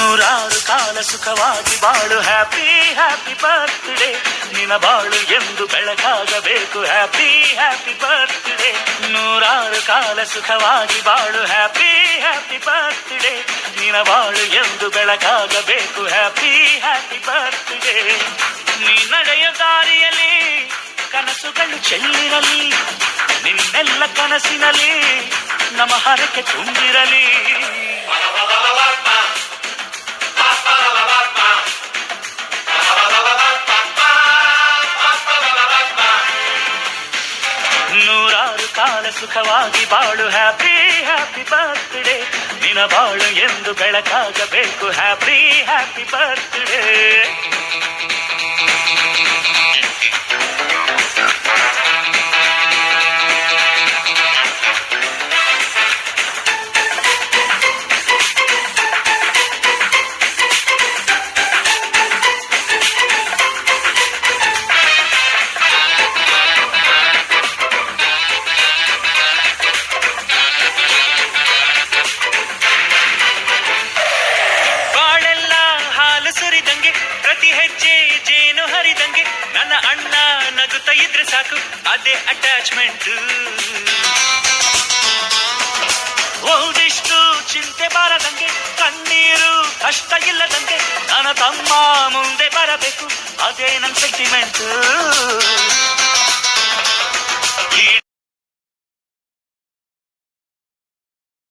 ನೂರಾರು ಕಾಲ ಸುಖವಾಗಿ ಬಾಳು ಹ್ಯಾಪಿ ಹ್ಯಾಪಿ ಬರ್ತ್ಡೇ ನಿನ ಬಾಳು ಎಂದು ಬೆಳಕಾಗಬೇಕು ಹ್ಯಾಪಿ ಹ್ಯಾಪಿ ಬರ್ತ್ಡೇ ನೂರಾರು ಕಾಲ ಸುಖವಾಗಿ ಬಾಳು ಹ್ಯಾಪಿ ಹ್ಯಾಪಿ ಬರ್ತ್ಡೇ ನಿನ ಬಾಳು ಎಂದು ಬೆಳಕಾಗಬೇಕು ಹ್ಯಾಪಿ ಹ್ಯಾಪಿ ಬರ್ತ್ಡೇ ನೀ ನಡೆಯ ದಾರಿಯಲ್ಲಿ ಕನಸುಗಳು ಚೆಲ್ಲಿರಲಿ ನಿನ್ನೆಲ್ಲ ಕನಸಿನಲ್ಲಿ ನಮ್ಮ ಹರಕೆ ತುಂಬಿರಲಿ ನೂರಾರು ಕಾಲ ಸುಖವಾಗಿ ಬಾಳು ಹ್ಯಾಪಿ ಹ್ಯಾಪಿ ಬರ್ತ್ಡೇ ನಿನ ಬಾಳು ಎಂದು ಬೆಳಕಾಗಬೇಕು ಹ್ಯಾಪಿ ಹ್ಯಾಪಿ ಬರ್ತ್ಡೇ ಸುರಿದಂಗೆ ಪ್ರತಿ ಹೆಜ್ಜೆ ಜೇನು ಹರಿದಂಗೆ ನನ್ನ ಅಣ್ಣ ನಗುತ್ತಾ ಇದ್ರೆ ಸಾಕು ಅದೇ ಅಟ್ಯಾಚ್ಮೆಂಟ್ ಓದಿಷ್ಟು ಚಿಂತೆ ಬಾರದಂಗೆ ಕಣ್ಣೀರು ಕಷ್ಟ ಇಲ್ಲದಂಗೆ ನನ್ನ ತಮ್ಮ ಮುಂದೆ ಬರಬೇಕು ಅದೇ ನನ್ನ ಸೆಂಟಿಮೆಂಟ್